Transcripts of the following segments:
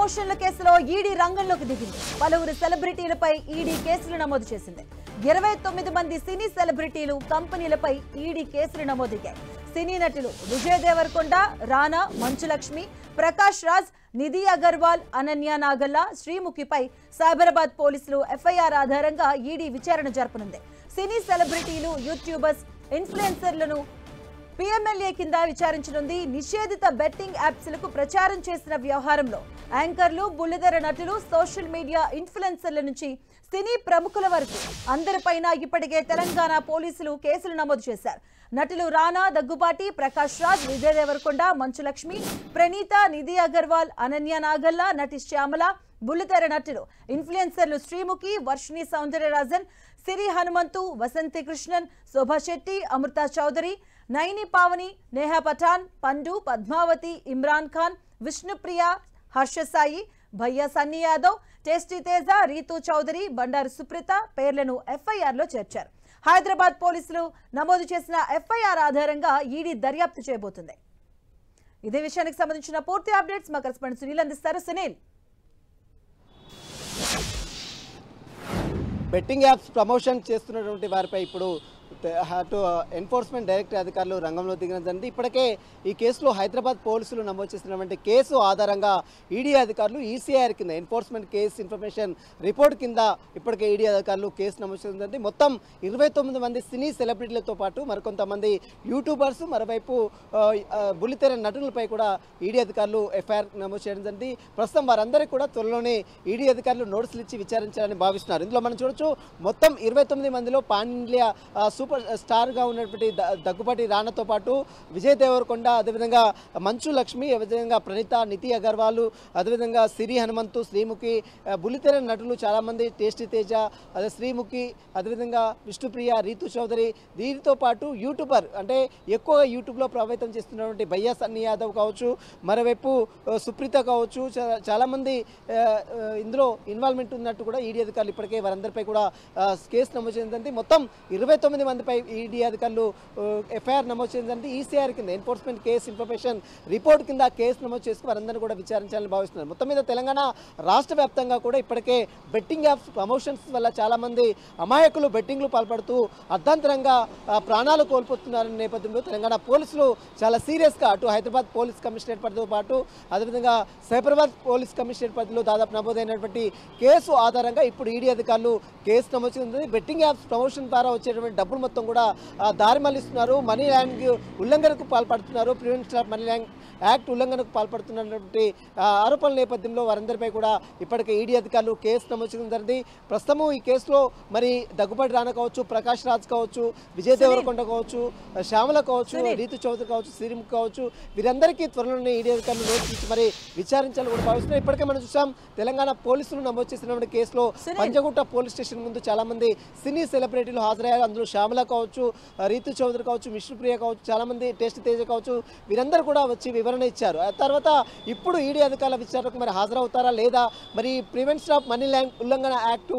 ప్రమోషన్ల కేసులో ఈడీ రంగంలోకి దిగింది. పలువురు సెలబ్రిటీలపై ఈడీ కేసులు నమోదు చేసింది. 29 మంది సినీ సెలబ్రిటీలు, కంపెనీలపై ఈడీ కేసులు నమోదయ్యాయి. సినీ నటులు విజయ్ దేవరకొండ, రానా, మంచులక్ష్మి, ప్రకాష్ రాజ్, నిధి అగర్వాల్, అనన్య నాగల్లా, శ్రీముఖిపై సైబరాబాద్ పోలీసులు ఎఫ్ఐఆర్ ఆధారంగా ఈడీ విచారణ జరపనుంది. సినీ సెలబ్రిటీలు, యూట్యూబర్స్, ఇన్ఫ్లుయెన్సర్లను పీఎంఎల్ఏ కింద విచారించనుంది. నిషేధిత బెట్టింగ్ యాప్స్లకు ప్రచారం చేసిన వ్యవహారంలో యాంకర్లు, బుల్లితెర నటులు, సోషల్ మీడియా ఇన్ఫ్లుయెన్సర్ల నుంచి సినీ ప్రముఖుల వరకు అందరిపైన ఇప్పటికే తెలంగాణ పోలీసులు కేసులు నమోదు చేశారు. నటులు రానా, దగ్గుబాటి, ప్రకాష్ రాజ్, విజయ్ దేవరకొండ, మంచులక్ష్మి, ప్రణీత, నిధి అగర్వాల్, అనన్య నాగల్లా, నటి శ్యామల, బుల్లితెర నటులు, ఇన్ఫ్లుయెన్సర్లు శ్రీముఖి, వర్షిణి సౌందర్యరాజన్, సిరి హనుమంతు, వసంతి కృష్ణన్, శోభా శెట్టి, అమృత చౌదరి, నైని పావని, నేహా పఠాన్, పండు, పద్మావతి, ఇమ్రాన్ ఖాన్, విష్ణుప్రియ, హర్షసాయి, భయ్యా సన్నీ యాదవ్, టేస్టీ తేజ, రీతూ చౌదరి, బండారు సుప్రీత పేర్లను ఎఫ్ఐఆర్లో చేర్చారు. హైదరాబాద్ పోలీసులు నమోదు చేసిన ఎఫ్ఐఆర్ ఆధారంగా ఈడీ దర్యాప్తు చేయబోతుంది. ఇదే విషయానికి సంబంధించిన పూర్తి అప్డేట్స్ మా కరెస్పాండెంట్ సునీల్ అందిస్తారు. సునీల్, బెట్టింగ్ యాప్స్ ప్రమోషన్ చేస్తున్నటువంటి వారిపై ఇప్పుడు అటు ఎన్ఫోర్స్మెంట్ డైరెక్టర్ అధికారులు రంగంలో దిగిన జరిగింది. ఇప్పటికే ఈ కేసులో హైదరాబాద్ పోలీసులు నమోదు చేసినటువంటి కేసు ఆధారంగా ఈడీ అధికారులు ఈసీఐఆర్ కింద ఎన్ఫోర్స్మెంట్ కేసు ఇన్ఫర్మేషన్ రిపోర్ట్ కింద ఇప్పటికే ఈడీ అధికారులు కేసు నమోదు చేయడం జరిగింది. మొత్తం 29 మంది సినీ సెలబ్రిటీలతో పాటు మరికొంతమంది యూట్యూబర్స్, మరోవైపు బుల్లితెర నటులపై కూడా ఈడీ అధికారులు ఎఫ్ఐఆర్ నమోదు చేయడం జరిగింది. ప్రస్తుతం వారందరికీ కూడా త్వరలోనే ఈడీ అధికారులు నోటీసులు ఇచ్చి విచారించాలని భావిస్తున్నారు. ఇందులో మనం చూడొచ్చు, మొత్తం 29 మందిలో పాన్ ఇండియా సూపర్ స్టార్గా ఉన్నటువంటి దగ్గుబాటి రానాతో పాటు విజయ్ దేవరకొండ, అదేవిధంగా మంచు లక్ష్మి, అదేవిధంగా ప్రణీత, నిధి అగర్వాల్, అదేవిధంగా సిరి హనుమంతు, శ్రీముఖి, బుల్లితెర నటులు చాలామంది, టేస్టీ తేజ, అదే శ్రీముఖి, అదేవిధంగా విష్ణుప్రియ, రీతూ చౌదరి, దీనితో పాటు యూట్యూబర్ అంటే ఎక్కువగా యూట్యూబ్లో ప్రభావితం చేస్తున్నటువంటి భయ్యా సన్నీ యాదవ్ కావచ్చు, మరోవైపు సుప్రీత కావచ్చు, చాలామంది ఇందులో ఇన్వాల్వ్మెంట్ ఉన్నట్టు కూడా ఈడీ అధికారులు ఇప్పటికే వారందరిపై కూడా కేసు నమోదు చేసింది. మొత్తం 29 మందిపై ఈడీ అధికారులు ఎఫ్ఐఆర్ నమోదు చేసింది. ఈసీఆర్ కింద ఎన్ఫోర్స్మెంట్ కేసు ఇన్ఫర్మేషన్ రిపోర్ట్ కింద కేసు నమోదు చేసుకుని వారందరినీ కూడా విచారించాలని భావిస్తున్నారు. మొత్తం మీద తెలంగాణ రాష్ట్ర వ్యాప్తంగా కూడా ఇప్పటికే బెట్టింగ్ యాప్స్ ప్రమోషన్స్ వల్ల చాలామంది అమాయకులు బెట్టింగ్లు పాల్పడుతూ అర్ధాంతరంగా ప్రాణాలు కోల్పోతున్నారనే నేపథ్యంలో తెలంగాణ పోలీసులు చాలా సీరియస్గా అటు హైదరాబాద్ పోలీస్ కమిషనరేట్ పరిధితో పాటు అదేవిధంగా సైబరాబాద్ పోలీస్ కమిషనరేట్ పరిధిలో దాదాపు నమోదైనటువంటి కేసు ఆధారంగా ఇప్పుడు ఈడీ అధికారులు కేసు నమోదు చేసింది. బెట్టింగ్ యాప్స్ ప్రమోషన్ ద్వారా వచ్చేటువంటి డబ్బులు మొత్తం కూడా దారి మళ్లిస్తున్నారు, మనీ ల్యాండ్ ఉల్లంఘనకు పాల్పడుతున్నారు, prevention of money land act ఉల్లంఘనకు పాల్పడుతున్నటువంటి ఆరోపణల నేపథ్యంలో వారందరిపై కూడా ఇప్పటికే ఈడీ అధికారులు కేసు నమోదు చేయడం జరిగింది. ప్రస్తుతము ఈ కేసులో మరి దగ్గుబాటి రానా కావచ్చు, ప్రకాష్ రాజ్ కావచ్చు, విజయ్ దేవరకొండ కావచ్చు, శ్యామల కావచ్చు, రీతు చౌదరి కావచ్చు, శ్రీముఖి కావచ్చు, వీరందరికీ త్వరలోనే ఈడీ అధికారులు నోటీసు మరి విచారించాలని కూడా భావిస్తున్నారు. ఇప్పటికే మనం చూసాం, తెలంగాణ పోలీసులు నమోదు చేసినటువంటి కేసులో పంజగుట్ట పోలీస్ స్టేషన్ ముందు చాలా మంది సినీ సెలబ్రిటీలు హాజరయ్యారు. అందులో శ్యామల కావచ్చు, రీతు చౌదరి కావచ్చు, విష్ణుప్రియ కావచ్చు, చాలామంది, టేస్ట్ తేజ కావచ్చు, వీరందరూ కూడా వచ్చి వివరణ ఇచ్చారు. ఆ తర్వాత ఇప్పుడు ఈడీ అధికారుల విచారణకు మరి హాజరవుతారా లేదా, మరి ప్రివెన్షన్ ఆఫ్ మనీ ల్యాండ్ ఉల్లంఘన యాక్ట్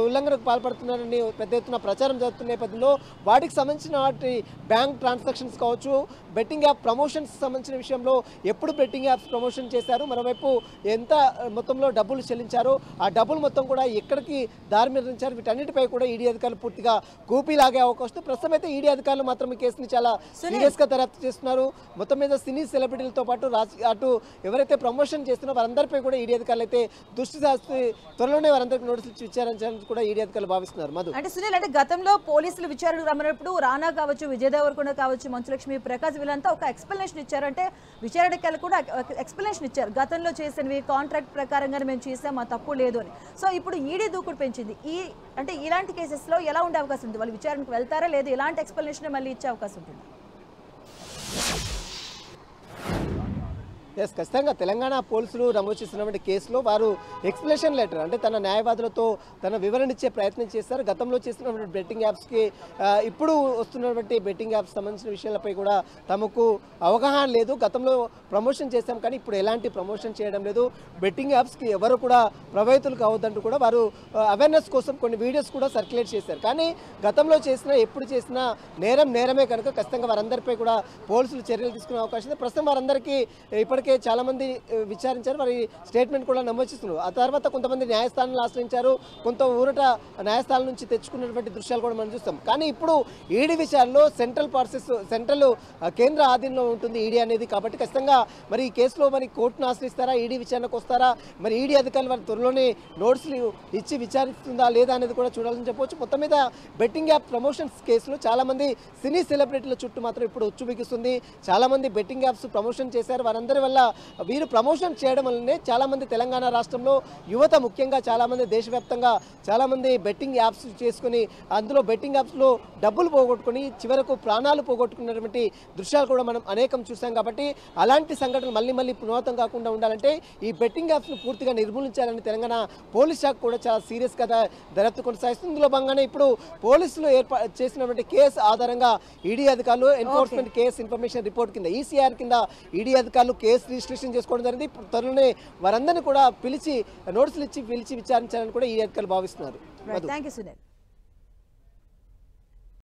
ఉల్లంఘనకు పాల్పడుతున్నారని పెద్ద ఎత్తున ప్రచారం జరుగుతున్న నేపథ్యంలో వాటికి సంబంధించిన వాటి బ్యాంక్ ట్రాన్సాక్షన్స్ కావచ్చు, బెట్టింగ్ యాప్ ప్రమోషన్స్ సంబంధించిన విషయంలో ఎప్పుడు బెట్టింగ్ యాప్స్ ప్రమోషన్ చేశారు, మరోవైపు ఎంత మొత్తంలో డబ్బులు చెల్లించారు, ఆ డబ్బులు మొత్తం కూడా ఎక్కడికి దారి మళ్లించారు, వీటన్నిటిపై కూడా ఈడీ అధికారులు పూర్తిగా కూపీలాగే అవకాశం. ప్రస్తుతం అయితే ఈడీ అధికారులు మాత్రం ఈ కేసుని చాలా సీరియస్ గా దర్యాప్తు చేస్తున్నారు. మొత్తం మీద సినీ సెలబ్రిటీలతో పాటు అటు ఎవరైతే ప్రమోషన్ చేస్తున్నారో వారందరిపై కూడా ఈడీ అధికారులు అయితే దృష్టి సాధిస్తూ త్వరలోనే వారందరికీ నోటీసులు ఇచ్చి విచారించాలని కూడా ఈడీ అధికారులు భావిస్తున్నారు. మధు, అంటే సునీల్, అంటే గతంలో పోలీసులు విచారణకు రమ్మన్నప్పుడు రానా కావచ్చు, విజయ్ దేవరకొండ కావచ్చు, మంచులక్ష్మి, ప్రకాష్ వీళ్ళంతా ఒక ఎక్స్ప్లెనేషన్ ఇచ్చారు. అంటే విచారణకి వెళ్ళి కూడా ఎక్స్ప్లెనేషన్ ఇచ్చారు, గతంలో చేసినవి కాంట్రాక్ట్ ప్రకారంగానే మేము చేసాం, మా తప్పు లేదు అని. సో ఇప్పుడు ఈడీ దూకుడు పెంచింది. అంటే ఇలాంటి కేసెస్ లో ఎలా ఉండే అవకాశం ఉంది? వాళ్ళు విచారణకు వెళ్తారా లేదా, ఇలాంటి ఎక్స్ప్లెనేషన్ మళ్ళీ ఇచ్చే అవకాశం ఉంటుంది? ఎస్, ఖచ్చితంగా తెలంగాణ పోలీసులు నమోదు చేసినటువంటి కేసులో వారు ఎక్స్ప్లెనేషన్ లెటర్ అంటే తన న్యాయవాదులతో తన వివరణ ఇచ్చే ప్రయత్నం చేస్తారు. గతంలో చేసినటువంటి బెట్టింగ్ యాప్స్కి ఇప్పుడు వస్తున్నటువంటి బెట్టింగ్ యాప్స్ సంబంధించిన విషయాలపై కూడా తమకు అవగాహన లేదు, గతంలో ప్రమోషన్ చేశాం కానీ ఇప్పుడు ఎలాంటి ప్రమోషన్ చేయడం లేదు, బెట్టింగ్ యాప్స్కి ఎవరు కూడా ప్రభావితులు కావద్దంటూ కూడా వారు అవేర్నెస్ కోసం కొన్ని వీడియోస్ కూడా సర్క్యులేట్ చేశారు. కానీ గతంలో చేసిన ఎప్పుడు చేసినా నేరమే కనుక ఖచ్చితంగా వారందరిపై కూడా పోలీసులు చర్యలు తీసుకునే అవకాశం ఉంది. ప్రస్తుతం వారందరికీ ఇప్పటికే ఇప్పటికే చాలా మంది విచారించారు, వారి స్టేట్మెంట్ కూడా నమోదు చేస్తున్నారు. ఆ తర్వాత కొంతమంది న్యాయస్థానాలు ఆశ్రయించారు, కొంత ఊరట న్యాయస్థానం నుంచి తెచ్చుకున్నటువంటి దృశ్యాలు కూడా మనం చూస్తాం. కానీ ఇప్పుడు ఈడీ విషయాల్లో సెంట్రల్ కేంద్ర ఆధీనంలో ఉంటుంది ఈడీ అనేది. కాబట్టి ఖచ్చితంగా మరి ఈ కేసులో మరి కోర్టును ఆశ్రయిస్తారా, ఈడీ విచారణకు వస్తారా, మరి ఈడీ అధికారులు వారి త్వరలోనే నోట్స్లు ఇచ్చి విచారిస్తుందా లేదా అనేది కూడా చూడాలని చెప్పవచ్చు. మొత్తం మీద బెట్టింగ్ యాప్ ప్రమోషన్స్ కేసులో చాలా మంది సినీ సెలబ్రిటీల చుట్టూ మాత్రం ఇప్పుడు ఉచ్చుబిగిస్తుంది. చాలా మంది బెట్టింగ్ యాప్స్ ప్రమోషన్ చేశారు. వారందరి వల్ల వీరు ప్రమోషన్ చేయడం వల్లనే చాలా మంది తెలంగాణ రాష్ట్రంలో యువత ముఖ్యంగా చాలా మంది దేశవ్యాప్తంగా చాలా మంది బెట్టింగ్ యాప్స్ చేసుకుని అందులో బెట్టింగ్ యాప్స్లో డబ్బులు పోగొట్టుకుని చివరకు ప్రాణాలు పోగొట్టుకున్నటువంటి దృశ్యాలు కూడా మనం అనేకం చూసాం. కాబట్టి అలాంటి సంఘటనలు మళ్ళీ పునరావృతం కాకుండా ఉండాలంటే ఈ బెట్టింగ్ యాప్స్ను పూర్తిగా నిర్మూలించాలని తెలంగాణ పోలీస్ శాఖ కూడా చాలా సీరియస్గా దర్యాప్తు కొనసాగిస్తుంది. ఇందులో భాగంగానే ఇప్పుడు పోలీసులు చేసినటువంటి కేసు ఆధారంగా ఈడీ అధికారులు ఎన్ఫోర్స్మెంట్ కేసు ఇన్ఫర్మేషన్ రిపోర్ట్ కింద ఈసీఆర్ కింద ఈడీ అధికారులు కేసు రిజిస్ట్రేషన్ చేసుకోవడం జరిగింది. త్వరలోనే వారందరినీ కూడా పిలిచి నోటీసులు ఇచ్చి పిలిచి విచారించాలని కూడా ఈడీ అధికారులు భావిస్తున్నారు. Thank you Sunil.